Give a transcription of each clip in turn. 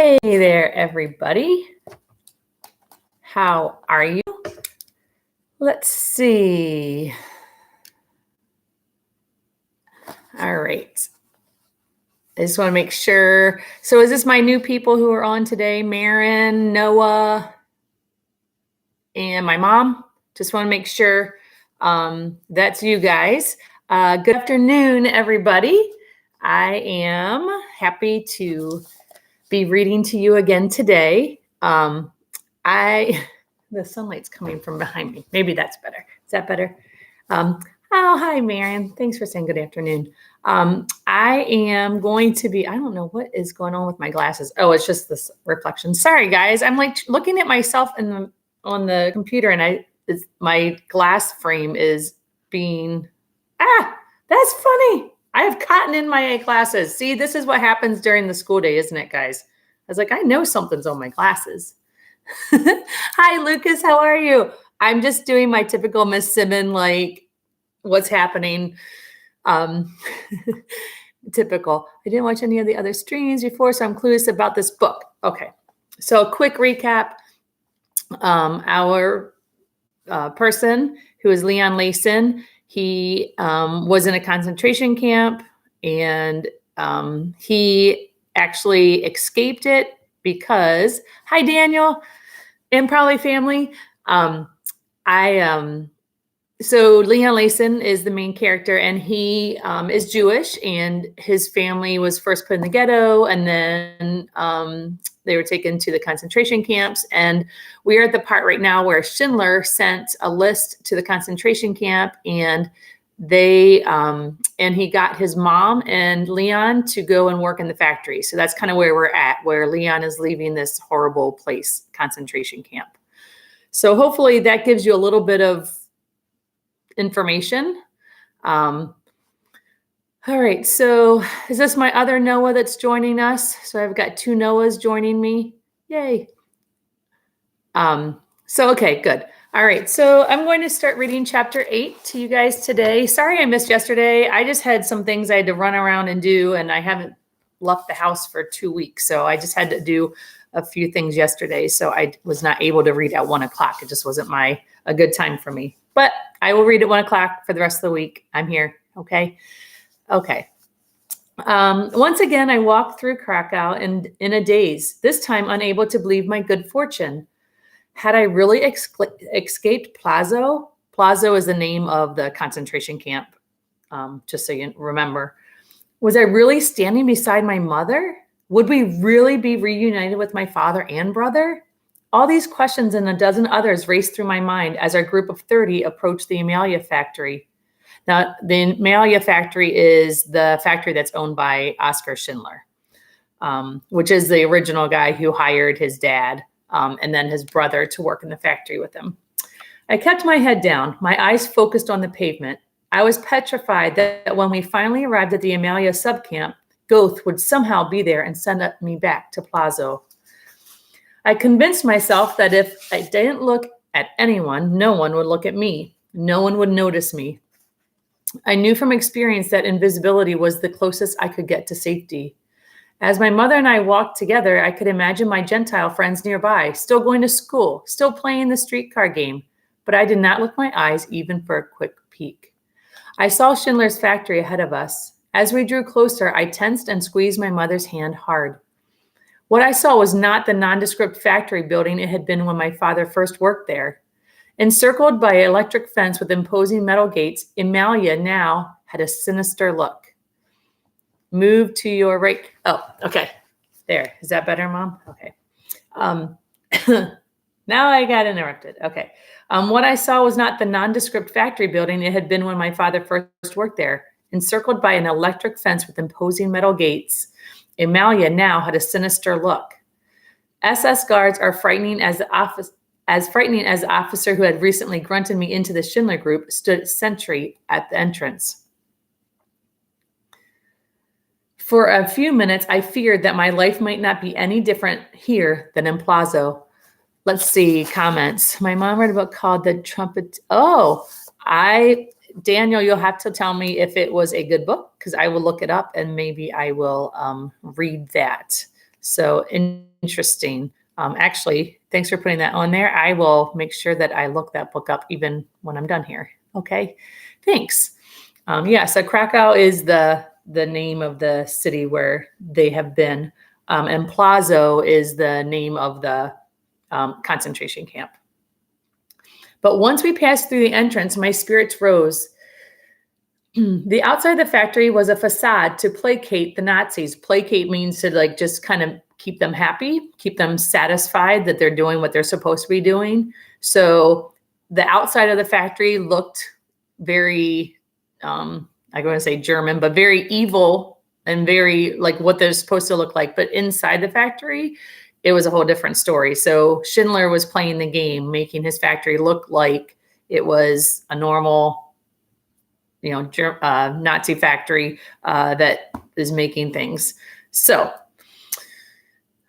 Hey there, everybody. How are you? Let's see. All right. I just want to make sure. So is this my new people who are on today? Marin, Noah, and my mom? Just want to make sure that's you guys. Good afternoon, everybody. I am happy to be reading to you again today. The sunlight's coming from behind me. Maybe that's better. Is that better? Oh, hi, Marion. Thanks for saying good afternoon. I am going to be, I don't know what is going on with my glasses. Oh, it's just this reflection. Sorry, guys. I'm like looking at myself on the computer and my glass frame is being, that's funny. I have cotton in my glasses. See, this is what happens during the school day, isn't it, guys? I was like, I know something's on my glasses. Hi, Lucas. How are you? I'm just doing my typical Miss Simon, like what's happening. Typical. I didn't watch any of the other streams before, so I'm clueless about this book. Okay. So a quick recap. Our person who is Leon Layson, he was in a concentration camp and he actually escaped it because, hi, Daniel, and probably family. So Leon Layson is the main character, and he is Jewish, and his family was first put in the ghetto, and then they were taken to the concentration camps. And we are at the part right now where Schindler sent a list to the concentration camp, and he got his mom and Leon to go and work in the factory. So that's kind of where we're at, where Leon is leaving this horrible place, concentration camp. So hopefully that gives you a little bit of information. All right. So is this my other Noah that's joining us? So I've got two Noahs joining me. Yay. Okay, good. All right. So I'm going to start reading chapter 8 to you guys today. Sorry I missed yesterday. I just had some things I had to run around and do, and I haven't left the house for 2 weeks. So I just had to do a few things yesterday. So I was not able to read at 1 o'clock. It just wasn't a good time for me, but I will read at 1 o'clock for the rest of the week. I'm here. Okay. Okay. Once again, I walked through Krakow and in a daze, this time unable to believe my good fortune. Had I really escaped Plazo? Plazo is the name of the concentration camp, just so you remember. Was I really standing beside my mother? Would we really be reunited with my father and brother? All these questions and a dozen others raced through my mind as our group of 30 approached the Amalia factory. Now, the Amalia factory is the factory that's owned by Oskar Schindler, which is the original guy who hired his dad and then his brother to work in the factory with him. I kept my head down, my eyes focused on the pavement. I was petrified that when we finally arrived at the Amalia subcamp, Goethe would somehow be there and send me back to Plazo. I convinced myself that if I didn't look at anyone, no one would look at me. No one would notice me. I knew from experience that invisibility was the closest I could get to safety. As my mother and I walked together, I could imagine my Gentile friends nearby, still going to school, still playing the streetcar game, but I did not lift my eyes even for a quick peek. I saw Schindler's factory ahead of us. As we drew closer, I tensed and squeezed my mother's hand hard. What I saw was not the nondescript factory building it had been when my father first worked there. Encircled by an electric fence with imposing metal gates, Amalia now had a sinister look. Move to your right. Oh, okay. There. Is that better, Mom? Okay. Now I got interrupted. Okay. What I saw was not the nondescript factory building it had been when my father first worked there. Encircled by an electric fence with imposing metal gates, Amalia now had a sinister look. SS guards are frightening as frightening as the officer who had recently grunted me into the Schindler group stood sentry at the entrance. For a few minutes, I feared that my life might not be any different here than in Plazo. Let's see, comments. My mom read a book called The Trumpet. Oh, Daniel, you'll have to tell me if it was a good book because I will look it up and maybe I will read that. So interesting. Actually, thanks for putting that on there. I will make sure that I look that book up even when I'm done here. Okay, thanks. So Krakow is the name of the city where they have been, and Plazo is the name of the concentration camp. But once we passed through the entrance, my spirits rose. The outside of the factory was a facade to placate the Nazis. Placate means to like just kind of keep them happy, keep them satisfied that they're doing what they're supposed to be doing. So the outside of the factory looked very, I'm going to say German, but very evil and very like what they're supposed to look like. But inside the factory, it was a whole different story. So Schindler was playing the game, making his factory look like it was a normal, Nazi factory that is making things. So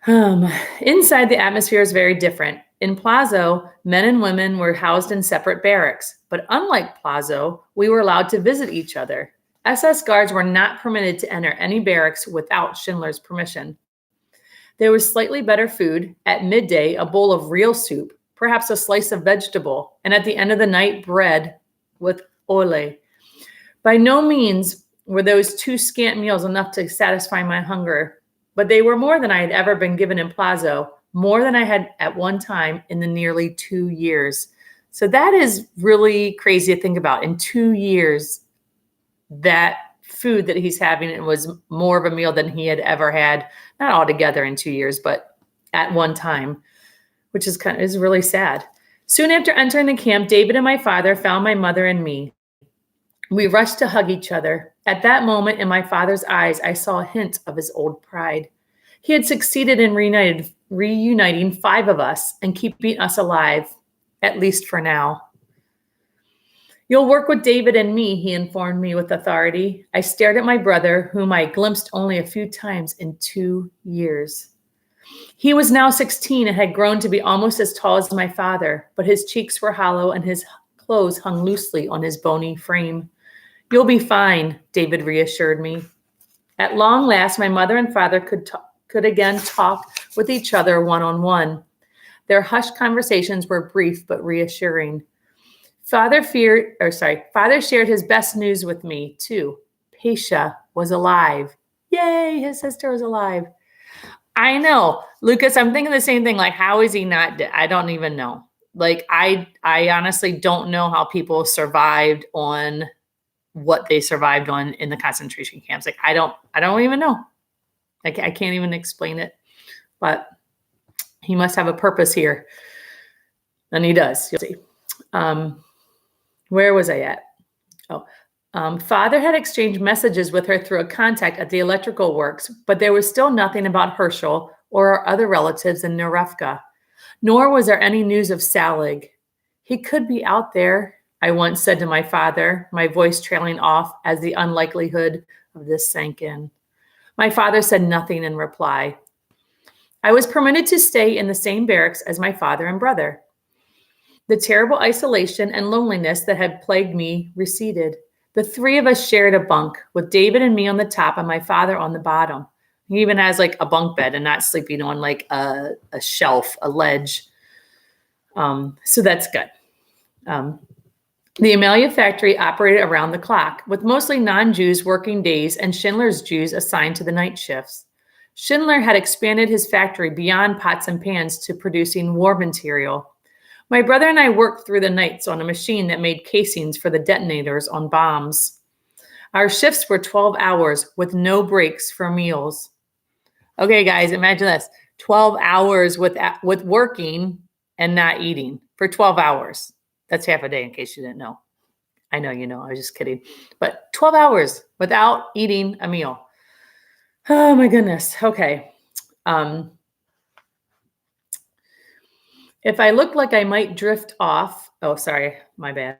inside, the atmosphere is very different. In Plazo, men and women were housed in separate barracks, but unlike Plazo, we were allowed to visit each other. SS guards were not permitted to enter any barracks without Schindler's permission. There was slightly better food. At midday, a bowl of real soup, perhaps a slice of vegetable, and at the end of the night, bread with ole. By no means were those 2 scant meals enough to satisfy my hunger, but they were more than I had ever been given in Plazo, more than I had at one time in the nearly 2 years. So that is really crazy to think about. In 2 years, that food that he's having, it was more of a meal than he had ever had, not altogether in 2 years, but at one time, which is really sad. Soon after entering the camp, David and my father found my mother and me. We rushed to hug each other. At that moment, in my father's eyes, I saw a hint of his old pride. He had succeeded in reuniting 5 of us and keeping us alive, at least for now. You'll work with David and me, he informed me with authority. I stared at my brother, whom I glimpsed only a few times in 2 years. He was now 16 and had grown to be almost as tall as my father, but his cheeks were hollow and his clothes hung loosely on his bony frame. You'll be fine, David reassured me. At long last, my mother and father could again talk with each other one-on-one. Their hushed conversations were brief but reassuring. Father shared his best news with me, too. Pasha was alive. Yay, his sister was alive. I know, Lucas, I'm thinking the same thing. Like, how is he not dead? I don't even know. Like, I honestly don't know how people survived on what they survived on in the concentration camps. Like, I don't even know. Like, I can't even explain it, but he must have a purpose here. And he does. You'll see. Where was I at? Father had exchanged messages with her through a contact at the electrical works, but there was still nothing about Herschel or our other relatives in Nerevka, nor was there any news of Salig. He could be out there, I once said to my father, my voice trailing off as the unlikelihood of this sank in. My father said nothing in reply. I was permitted to stay in the same barracks as my father and brother. The terrible isolation and loneliness that had plagued me receded. The 3 of us shared a bunk, with David and me on the top and my father on the bottom. He even has like a bunk bed and not sleeping on like a shelf, a ledge. So that's good. The Amelia factory operated around the clock, with mostly non-Jews working days and Schindler's Jews assigned to the night shifts. Schindler had expanded his factory beyond pots and pans to producing war material. My brother and I worked through the nights on a machine that made casings for the detonators on bombs. Our shifts were 12 hours with no breaks for meals. Okay, guys, imagine this. 12 hours with working and not eating for 12 hours. That's half a day, in case you didn't know. I know you know, I was just kidding. But 12 hours without eating a meal. Oh, my goodness. Okay. If I looked like I might drift off, oh, sorry, my bad.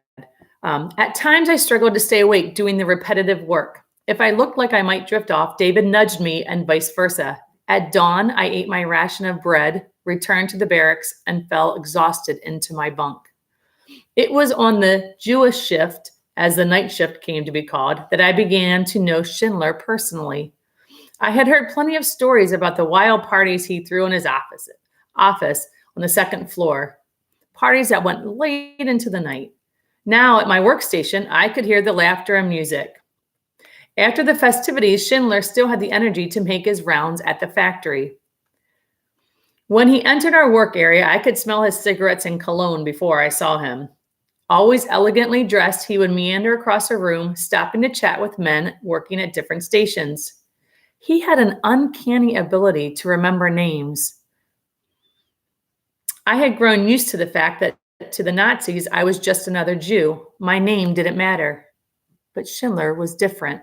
At times I struggled to stay awake doing the repetitive work. If I looked like I might drift off, David nudged me and vice versa. At dawn, I ate my ration of bread, returned to the barracks, and fell exhausted into my bunk. It was on the Jewish shift, as the night shift came to be called, that I began to know Schindler personally. I had heard plenty of stories about the wild parties he threw in his office on the second floor, parties that went late into the night. Now at my workstation, I could hear the laughter and music. After the festivities, Schindler still had the energy to make his rounds at the factory. When he entered our work area, I could smell his cigarettes and cologne before I saw him. Always elegantly dressed, he would meander across a room, stopping to chat with men working at different stations. He had an uncanny ability to remember names. I had grown used to the fact that to the Nazis, I was just another Jew. My name didn't matter. But Schindler was different.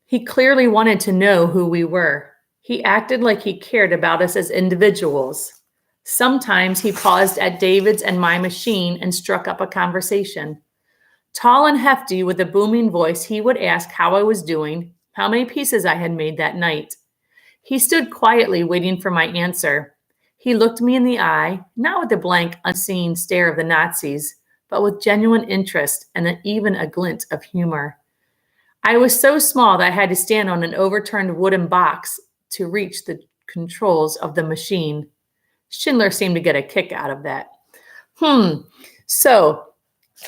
He clearly wanted to know who we were. He acted like he cared about us as individuals. Sometimes he paused at David's and my machine and struck up a conversation. Tall and hefty with a booming voice, he would ask how I was doing, how many pieces I had made that night. He stood quietly waiting for my answer. He looked me in the eye, not with the blank, unseeing stare of the Nazis, but with genuine interest and even a glint of humor. I was so small that I had to stand on an overturned wooden box to reach the controls of the machine. Schindler seemed to get a kick out of that. So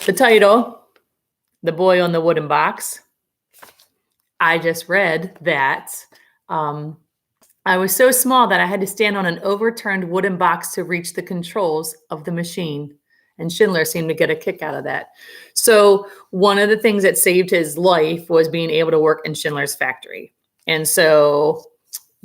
the title, The Boy on the Wooden Box, I just read that I was so small that I had to stand on an overturned wooden box to reach the controls of the machine. And Schindler seemed to get a kick out of that. So one of the things that saved his life was being able to work in Schindler's factory. And so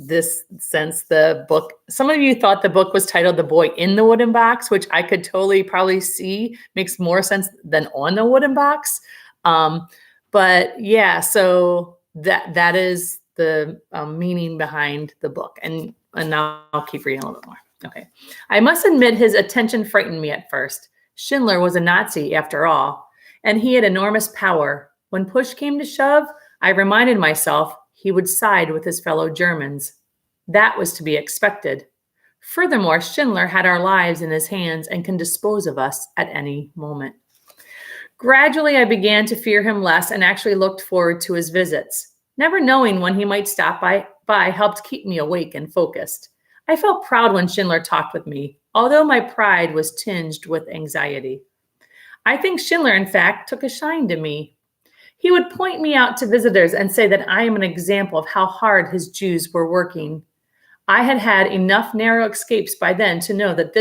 the book, some of you thought the book was titled The Boy in the Wooden Box, which I could totally probably see makes more sense than On the Wooden Box. But yeah, so that is the meaning behind the book. And now I'll keep reading a little bit more. Okay. I must admit his attention frightened me at first. Schindler was a Nazi after all, and he had enormous power. When push came to shove, I reminded myself he would side with his fellow Germans. That was to be expected. Furthermore, Schindler had our lives in his hands and can dispose of us at any moment. Gradually, I began to fear him less and actually looked forward to his visits. Never knowing when he might stop by helped keep me awake and focused. I felt proud when Schindler talked with me, although my pride was tinged with anxiety. I think Schindler, in fact, took a shine to me. He would point me out to visitors and say that I am an example of how hard his Jews were working. I had had enough narrow escapes by then to know that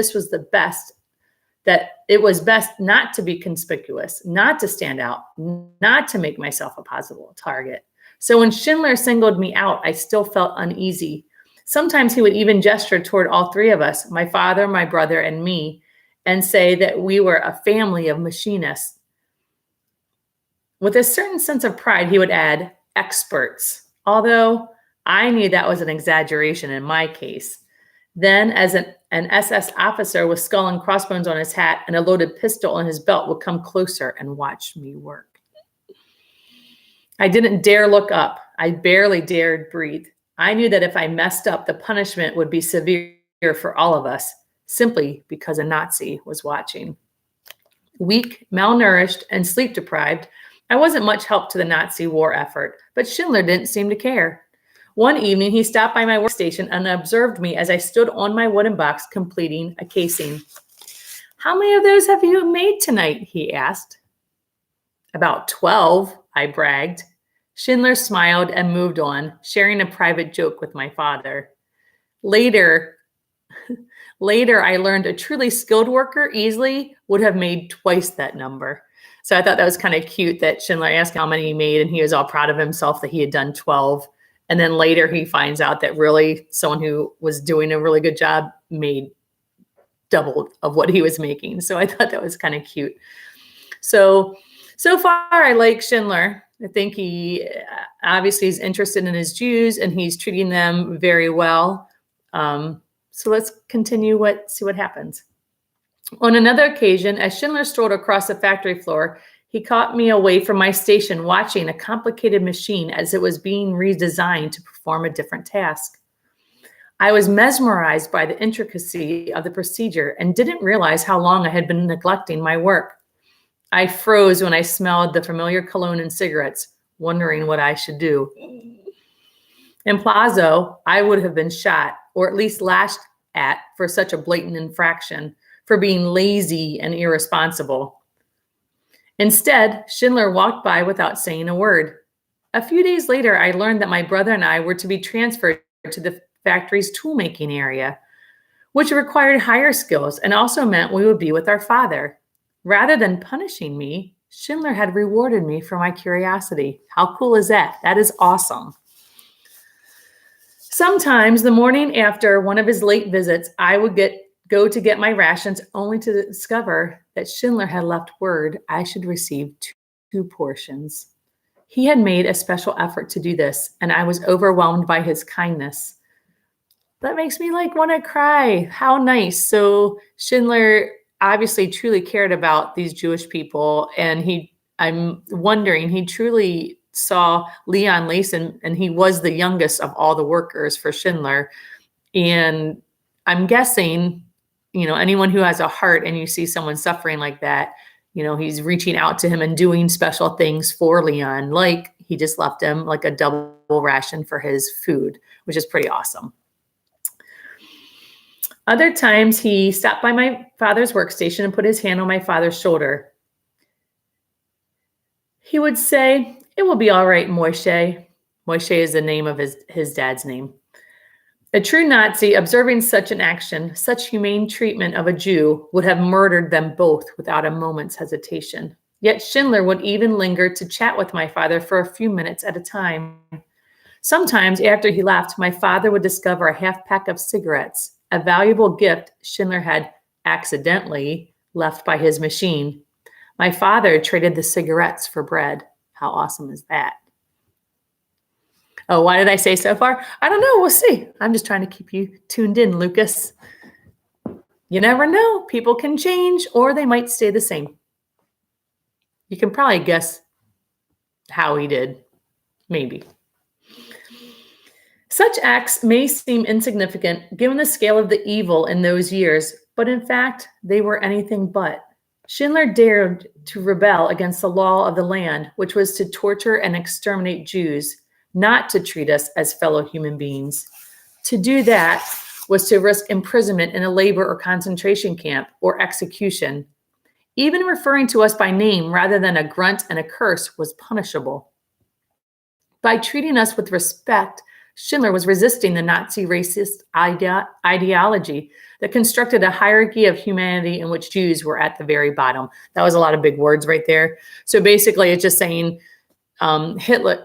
that it was best not to be conspicuous, not to stand out, not to make myself a possible target. So when Schindler singled me out, I still felt uneasy. Sometimes he would even gesture toward all three of us, my father, my brother, and me, and say that we were a family of machinists. With a certain sense of pride, he would add, experts, although I knew that was an exaggeration in my case. Then, as an SS officer with skull and crossbones on his hat and a loaded pistol on his belt would come closer and watch me work. I didn't dare look up. I barely dared breathe. I knew that if I messed up, the punishment would be severe for all of us, simply because a Nazi was watching. Weak, malnourished, and sleep-deprived, I wasn't much help to the Nazi war effort, but Schindler didn't seem to care. One evening, he stopped by my workstation and observed me as I stood on my wooden box completing a casing. "How many of those have you made tonight?" he asked. "About 12, I bragged. Schindler smiled and moved on, sharing a private joke with my father. Later, I learned a truly skilled worker easily would have made twice that number. So I thought that was kind of cute that Schindler asked how many he made, and he was all proud of himself that he had done 12. And then later he finds out that really someone who was doing a really good job made double of what he was making. So I thought that was kind of cute. So far, I like Schindler. I think he obviously is interested in his Jews and he's treating them very well. So let's continue see what happens. On another occasion, as Schindler strolled across the factory floor, he caught me away from my station watching a complicated machine as it was being redesigned to perform a different task. I was mesmerized by the intricacy of the procedure and didn't realize how long I had been neglecting my work. I froze when I smelled the familiar cologne and cigarettes, wondering what I should do. In Plazo, I would have been shot or at least lashed at for such a blatant infraction, for being lazy and irresponsible. Instead, Schindler walked by without saying a word. A few days later, I learned that my brother and I were to be transferred to the factory's toolmaking area, which required higher skills and also meant we would be with our father. Rather than punishing me, Schindler had rewarded me for my curiosity. How cool is that? That is awesome. Sometimes the morning after one of his late visits, I would go to get my rations only to discover that Schindler had left word I should receive two portions. He had made a special effort to do this, and I was overwhelmed by his kindness. That makes me want to cry. How nice. So Schindler obviously truly cared about these Jewish people, and I'm wondering, he truly saw Leon Layson, and he was the youngest of all the workers for Schindler. And I'm guessing, anyone who has a heart and you see someone suffering like that, he's reaching out to him and doing special things for Leon, like he just left him like a double ration for his food, which is pretty awesome. Other times he stopped by my father's workstation and put his hand on my father's shoulder. He would say, "It will be all right, Moishe." Moishe is the name of his dad's name. A true Nazi, observing such an action, such humane treatment of a Jew, would have murdered them both without a moment's hesitation. Yet Schindler would even linger to chat with my father for a few minutes at a time. Sometimes after he left, my father would discover a half pack of cigarettes, a valuable gift Schindler had accidentally left by his machine. My father traded the cigarettes for bread. How awesome is that? Oh, why did I say so far? I don't know. We'll see. I'm just trying to keep you tuned in, Lucas. You never know. People can change or they might stay the same. You can probably guess how he did. Maybe. Such acts may seem insignificant given the scale of the evil in those years, but in fact, they were anything but. Schindler dared to rebel against the law of the land, which was to torture and exterminate Jews, not to treat us as fellow human beings. To do that was to risk imprisonment in a labor or concentration camp or execution. Even referring to us by name rather than a grunt and a curse was punishable. By treating us with respect, Schindler was resisting the Nazi racist ideology that constructed a hierarchy of humanity in which Jews were at the very bottom. That was a lot of big words right there. So basically, it's just saying Schindler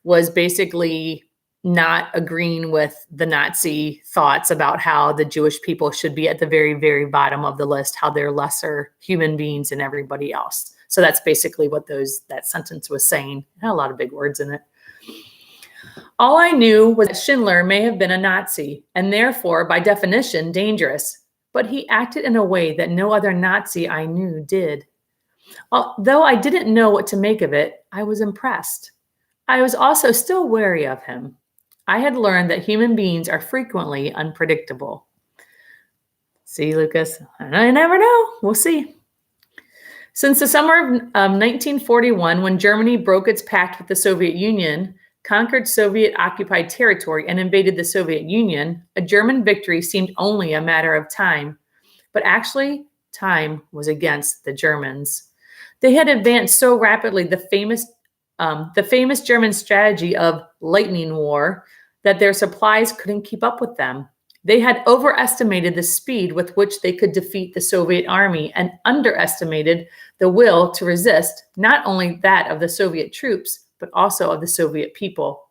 was basically not agreeing with the Nazi thoughts about how the Jewish people should be at the very, very bottom of the list, how they're lesser human beings than everybody else. So that's basically what that sentence was saying. It had a lot of big words in it. All I knew was that Schindler may have been a Nazi and therefore, by definition, dangerous, but he acted in a way that no other Nazi I knew did. Although I didn't know what to make of it, I was impressed. I was also still wary of him. I had learned that human beings are frequently unpredictable. See, Lucas? I never know. We'll see. Since the summer of 1941, when Germany broke its pact with the Soviet Union, conquered Soviet-occupied territory, and invaded the Soviet Union, a German victory seemed only a matter of time. But actually, time was against the Germans. They had advanced so rapidly the famous German strategy of lightning war that their supplies couldn't keep up with them. They had overestimated the speed with which they could defeat the Soviet army and underestimated the will to resist, not only that of the Soviet troops, but also of the Soviet people.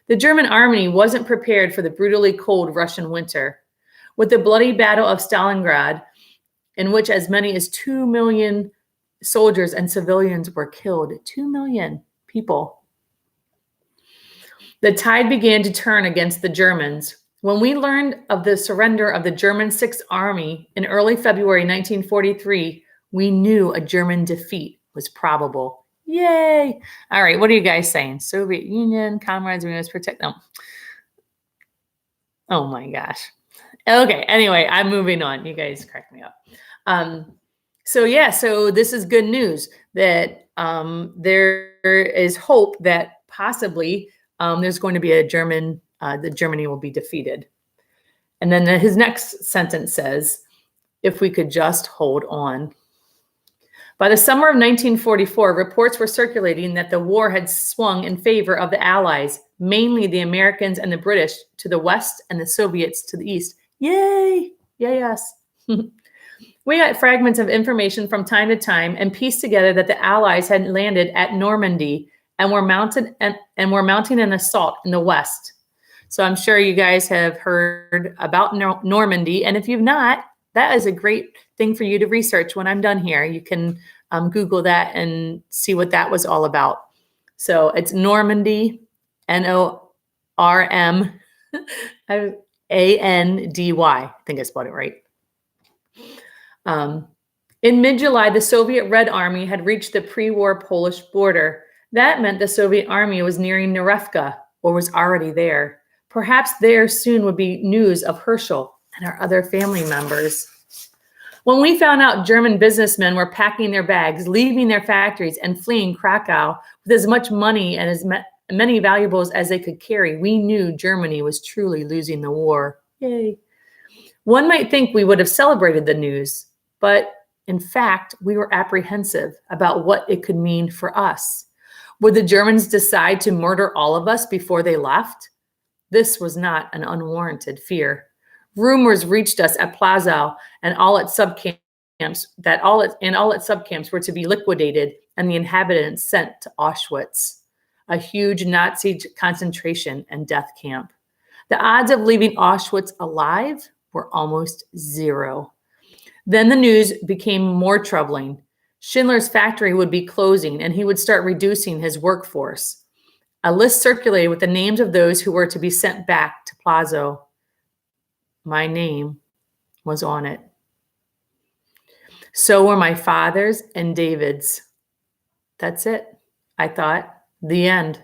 The German army wasn't prepared for the brutally cold Russian winter. With the bloody Battle of Stalingrad, in which as many as 2 million soldiers and civilians were killed, 2 million people, the tide began to turn against the Germans. When we learned of the surrender of the German Sixth Army in early February 1943, we knew a German defeat was probable. Yay! All right, what are you guys saying? Soviet Union, comrades, we must protect them. Oh my gosh. Okay, anyway, I'm moving on. You guys crack me up. So this is good news that there is hope that possibly there's going to be the Germany will be defeated. And then his next sentence says, if we could just hold on. By the summer of 1944, reports were circulating that the war had swung in favor of the Allies, mainly the Americans and the British to the west and the Soviets to the east. Yay! Yay, us. We got fragments of information from time to time and pieced together that the Allies had landed at Normandy and were mounting an assault in the west. So I'm sure you guys have heard about Normandy, and if you've not, that is a great thing for you to research when I'm done here. You can Google that and see what that was all about. So it's Normandy, Normandy. I think I spelled it right. In mid-July, the Soviet Red Army had reached the pre-war Polish border. That meant the Soviet Army was nearing Narevka, or was already there. Perhaps there soon would be news of Herschel and our other family members. When we found out German businessmen were packing their bags, leaving their factories, and fleeing Krakow with as much money and as many valuables as they could carry, we knew Germany was truly losing the war. Yay. One might think we would have celebrated the news, but in fact, we were apprehensive about what it could mean for us. Would the Germans decide to murder all of us before they left? This was not an unwarranted fear. Rumors reached us at Plazow and all its subcamps were to be liquidated and the inhabitants sent to Auschwitz, a huge Nazi concentration and death camp. The odds of leaving Auschwitz alive were almost zero. Then the news became more troubling. Schindler's factory would be closing and he would start reducing his workforce. A list circulated with the names of those who were to be sent back to Plazow. My name was on it. So were my father's and David's. That's it, I thought. The end.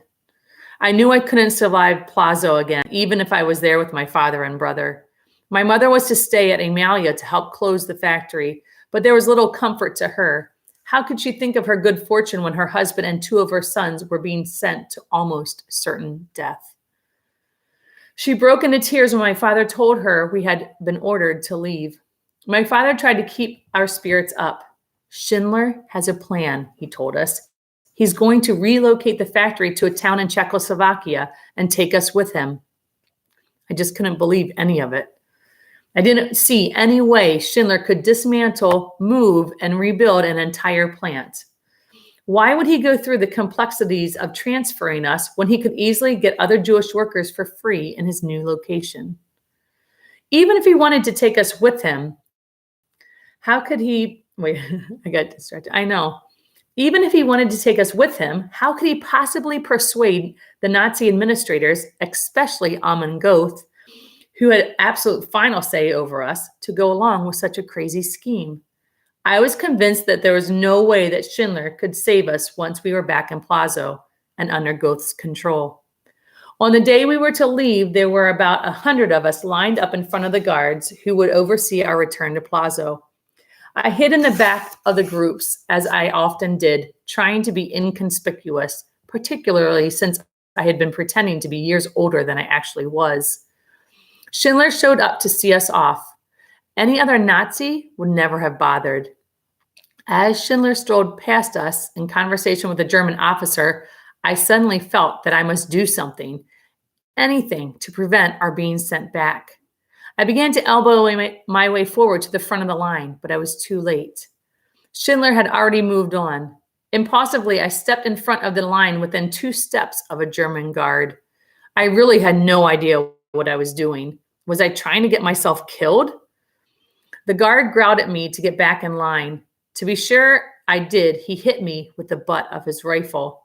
I knew I couldn't survive Plazow again, even if I was there with my father and brother. My mother was to stay at Emalia to help close the factory, but there was little comfort to her. How could she think of her good fortune when her husband and two of her sons were being sent to almost certain death? She broke into tears when my father told her we had been ordered to leave. My father tried to keep our spirits up. Schindler has a plan, he told us. He's going to relocate the factory to a town in Czechoslovakia and take us with him. I just couldn't believe any of it. I didn't see any way Schindler could dismantle, move, and rebuild an entire plant. Why would he go through the complexities of transferring us when he could easily get other Jewish workers for free in his new location? Even if he wanted to take us with him, how could he, wait, I got distracted. I know. Even if he wanted to take us with him, how could he possibly persuade the Nazi administrators, especially Amon Goeth, who had absolute final say over us, to go along with such a crazy scheme? I was convinced that there was no way that Schindler could save us once we were back in Plazow and under Goeth's control. On the day we were to leave, there were about 100 of us lined up in front of the guards who would oversee our return to Plazow. I hid in the back of the groups, as I often did, trying to be inconspicuous, particularly since I had been pretending to be years older than I actually was. Schindler showed up to see us off. Any other Nazi would never have bothered. As Schindler strolled past us in conversation with a German officer, I suddenly felt that I must do something, anything, to prevent our being sent back. I began to elbow my way forward to the front of the line, but I was too late. Schindler had already moved on. Impulsively, I stepped in front of the line within 2 steps of a German guard. I really had no idea what I was doing. Was I trying to get myself killed? The guard growled at me to get back in line. To be sure I did, he hit me with the butt of his rifle.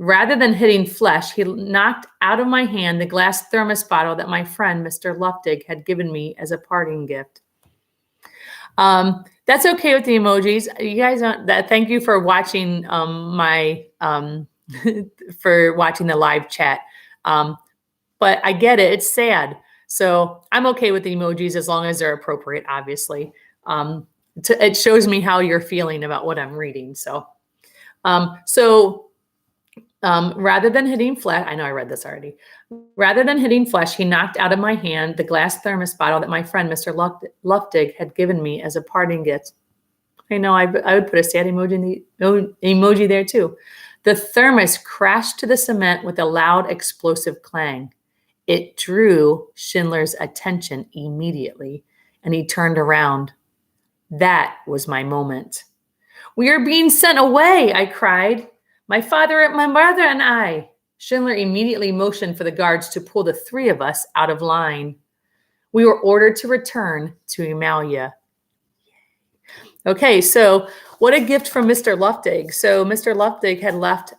Rather than hitting flesh, he knocked out of my hand the glass thermos bottle that my friend, Mr. Luftig, had given me as a parting gift. That's okay with the emojis. You guys, thank you for watching for watching the live chat. But I get it. It's sad. So I'm okay with the emojis as long as they're appropriate, obviously. It shows me how you're feeling about what I'm reading. So Rather than hitting flesh, I know I read this already. Rather than hitting flesh, he knocked out of my hand the glass thermos bottle that my friend Mr. Luftig had given me as a parting gift. I know I would put a sad emoji there too. The thermos crashed to the cement with a loud explosive clang. It drew Schindler's attention immediately, and he turned around. That was my moment. "We are being sent away," I cried. My father, my mother, and I." Schindler immediately motioned for the guards to pull the three of us out of line. We were ordered to return to Emalia. Okay, so what a gift from Mr. Luftig. So Mr. Luftig had left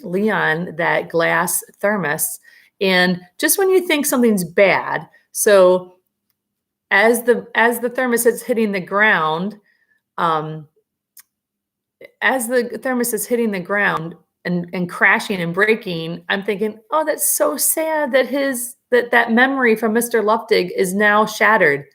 Leon that glass thermos. And just when you think something's bad, so as the thermos is hitting the ground, and crashing and breaking, I'm thinking, oh, that's so sad that that memory from Mr. Luftig is now shattered.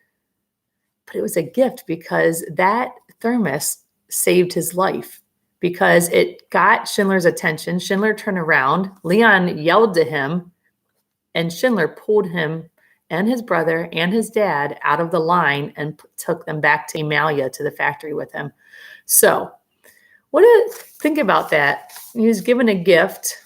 But it was a gift because that thermos saved his life, because it got Schindler's attention. Schindler turned around, Leon yelled to him, and Schindler pulled him and his brother and his dad out of the line and took them back to Emalia to the factory with him. So think about that. He was given a gift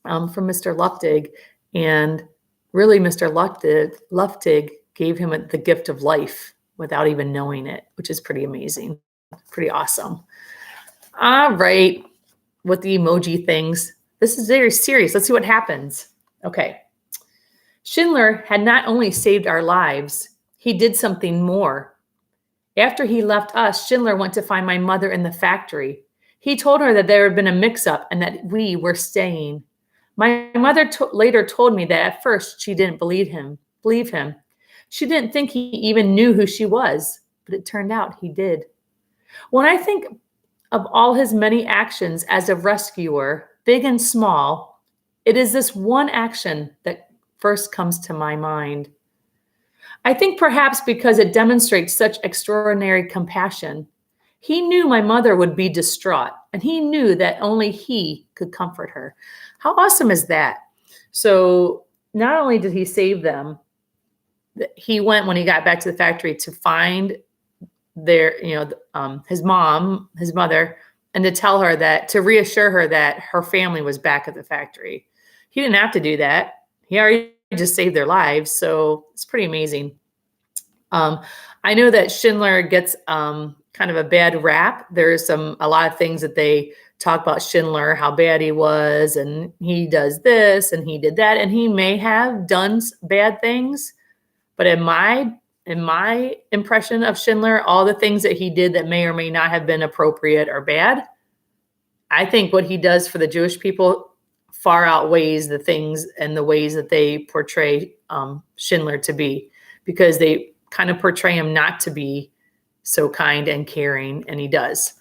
from Mr. Luftig, and really Mr. Luftig gave him the gift of life without even knowing it, which is pretty amazing, pretty awesome. All right, with the emoji things, this is very serious. Let's see what happens. Okay. Schindler had not only saved our lives, he did something more. After he left us, Schindler went to find my mother in the factory. He told her that there had been a mix-up and that we were staying. My mother later told me that at first she didn't believe him. She didn't think he even knew who she was, but it turned out he did. When I think of all his many actions as a rescuer, big and small, it is this one action that first comes to my mind. I think perhaps because it demonstrates such extraordinary compassion. He knew my mother would be distraught, and he knew that only he could comfort her. How awesome is that? So not only did he save them, he went when he got back to the factory to find his mother, and to tell her to reassure her that her family was back at the factory. He didn't have to do that. He already just saved their lives. So it's pretty amazing. I know that Schindler gets kind of a bad rap. There's a lot of things that they talk about Schindler, how bad he was, and he does this and he did that, and he may have done bad things. But in my impression of Schindler, all the things that he did that may or may not have been appropriate or bad, I think what he does for the Jewish people far outweighs the things and the ways that they portray Schindler to be, because they kind of portray him not to be so kind and caring, and he does.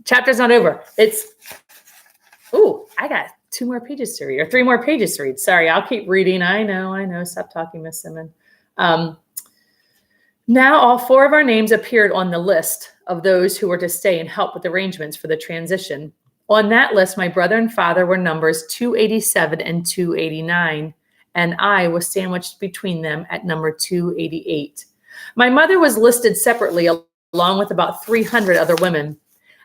Chapter's not over. I got 2 more pages to read, or 3 more pages to read. Sorry, I'll keep reading. I know. Stop talking, Miss Simon. Now all 4 of our names appeared on the list of those who were to stay and help with arrangements for the transition. On that list, my brother and father were numbers 287 and 289, and I was sandwiched between them at number 288. My mother was listed separately along with about 300 other women.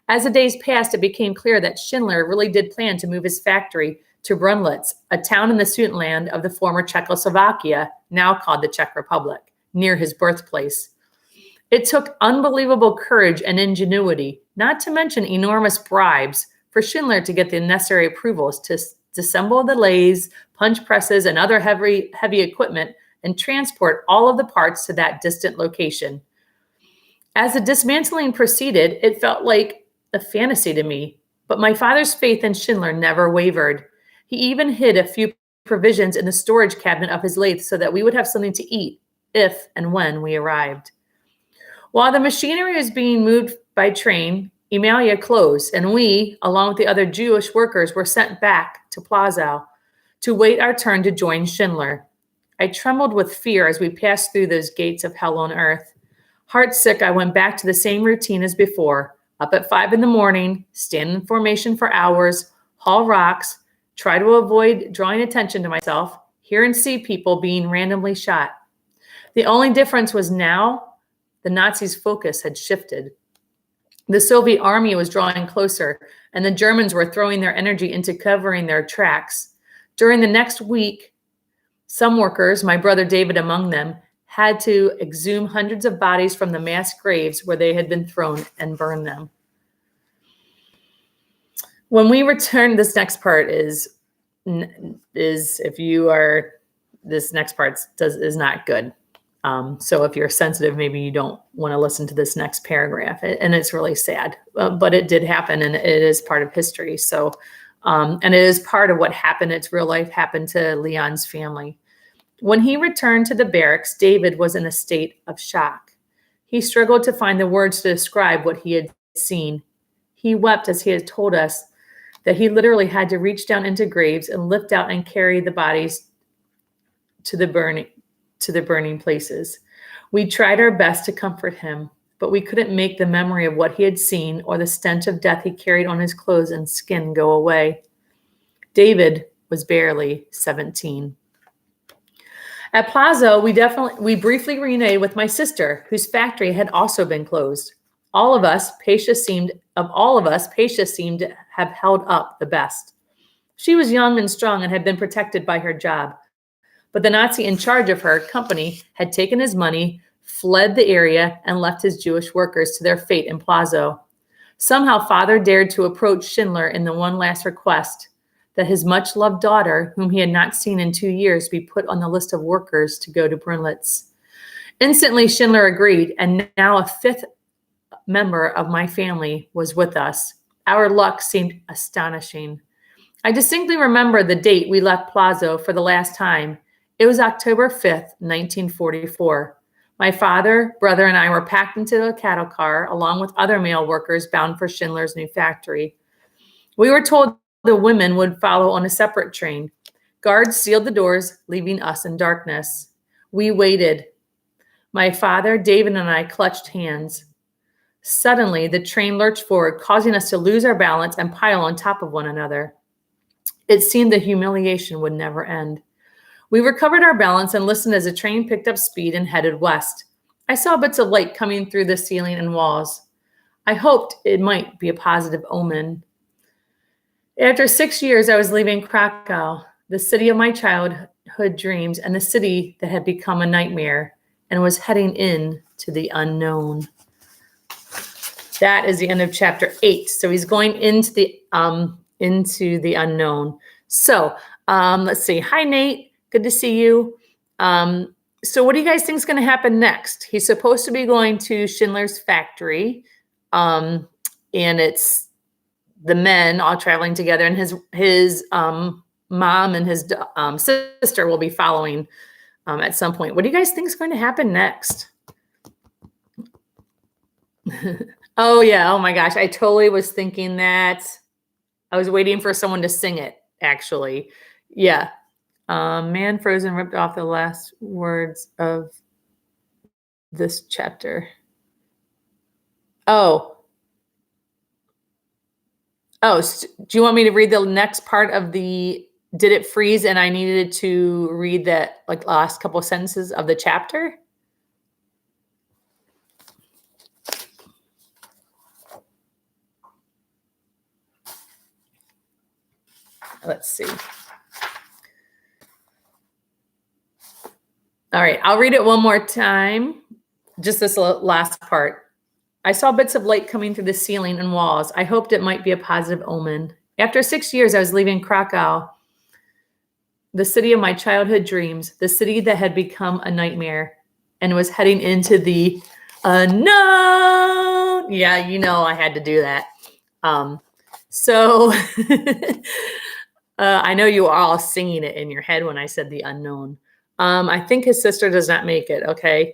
As the days passed, it became clear that Schindler really did plan to move his factory to Brunlitz, a town in the Sudetenland of the former Czechoslovakia, now called the Czech Republic, near his birthplace. It took unbelievable courage and ingenuity, not to mention enormous bribes, for Schindler to get the necessary approvals to assemble the lathes, punch presses, and other heavy equipment and transport all of the parts to that distant location. As the dismantling proceeded, it felt like a fantasy to me, but my father's faith in Schindler never wavered. He even hid a few provisions in the storage cabinet of his lathe so that we would have something to eat if and when we arrived. While the machinery was being moved by train, Emalia closed, and we, along with the other Jewish workers, were sent back to Plazau to wait our turn to join Schindler. I trembled with fear as we passed through those gates of hell on earth. Heartsick, I went back to the same routine as before, Up at 5 in the morning, stand in formation for hours, haul rocks, try to avoid drawing attention to myself, hear and see people being randomly shot. The only difference was now the Nazis' focus had shifted. The Soviet army was drawing closer, and the Germans were throwing their energy into covering their tracks. During the next week, some workers, my brother David among them, had to exhume hundreds of bodies from the mass graves where they had been thrown and burn them. When we return, this next part is if you are, this next part is not good. So if you're sensitive, maybe you don't want to listen to this next paragraph, and it's really sad, but it did happen, and it is part of history. So, and it is part of what happened. It's real life happened to Leon's family. When he returned to the barracks, David was in a state of shock. He struggled to find the words to describe what he had seen. He wept as he had told us that he literally had to reach down into graves and lift out and carry the bodies to the burning places. We tried our best to comfort him, but we couldn't make the memory of what he had seen or the stench of death he carried on his clothes and skin go away. David was barely 17. At Plazo, we briefly reunited with my sister, whose factory had also been closed. All of us, Paisha seemed to have held up the best. She was young and strong and had been protected by her job. But the Nazi in charge of her company had taken his money, fled the area, and left his Jewish workers to their fate in Plazo. Somehow, Father dared to approach Schindler in the one last request that his much-loved daughter, whom he had not seen in 2 years, be put on the list of workers to go to Brunlitz. Instantly, Schindler agreed, and now a fifth member of my family was with us. Our luck seemed astonishing. I distinctly remember the date we left Plazo for the last time. It was October 5th, 1944. My father, brother, and I were packed into a cattle car along with other male workers bound for Schindler's new factory. We were told the women would follow on a separate train. Guards sealed the doors, leaving us in darkness. We waited. My father, David, and I clutched hands. Suddenly, the train lurched forward, causing us to lose our balance and pile on top of one another. It seemed the humiliation would never end. We recovered our balance and listened as the train picked up speed and headed west. I saw bits of light coming through the ceiling and walls. I hoped it might be a positive omen. After 6 years, I was leaving Krakow, the city of my childhood dreams and the city that had become a nightmare, and was heading into the unknown. That is the end of chapter 8. So he's going into the unknown. So let's see. Hi, Nate. Good to see you. So what do you guys think is going to happen next? He's supposed to be going to Schindler's factory, and it's the men all traveling together, and his mom and his sister will be following at some point. What do you guys think is going to happen next? Oh, yeah. Oh, my gosh. I totally was thinking that. I was waiting for someone to sing it, actually. Yeah. Man frozen ripped off the last words of this chapter. Oh, do you want me to read the next part of the, did it freeze and I needed to read that like last couple of sentences of the chapter? Let's see. All right, I'll read it one more time. Just this last part. I saw bits of light coming through the ceiling and walls. I hoped it might be a positive omen. After 6 years, I was leaving Krakow, the city of my childhood dreams, the city that had become a nightmare, and was heading into the unknown. Yeah, you know I had to do that. So I know you are all singing it in your head when I said the unknown. I think his sister does not make it, okay?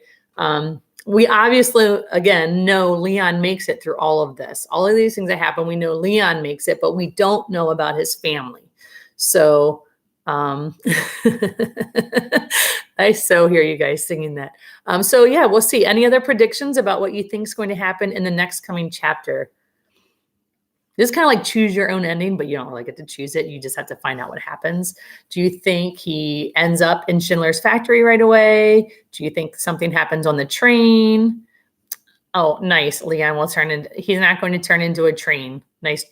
We obviously, again, know Leon makes it through all of this. All of these things that happen, we know Leon makes it, but we don't know about his family. So I so hear you guys singing that. So yeah, we'll see. Any other predictions about what you think is going to happen in the next coming chapter? This is kind of like choose your own ending, but you don't really get to choose it. You just have to find out what happens. Do you think he ends up in Schindler's factory right away? Do you think something happens on the train? Oh, nice. Leon will turn into, he's not going to turn into a train. Nice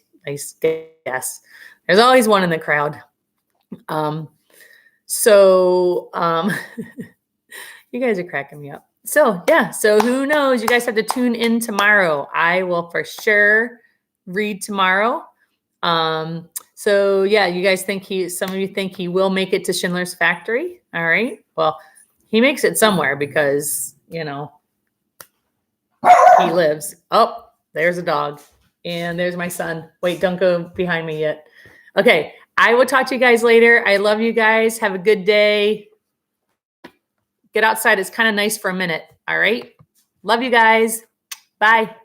guess. There's always one in the crowd. You guys are cracking me up. So yeah, so who knows? You guys have to tune in tomorrow. I will for sure read tomorrow. So yeah, you guys think some of you think he will make it to Schindler's factory. All right. Well, he makes it somewhere because, you know, he lives. Oh, there's a dog. And there's my son. Wait, don't go behind me yet. Okay. I will talk to you guys later. I love you guys. Have a good day. Get outside. It's kind of nice for a minute. All right. Love you guys. Bye.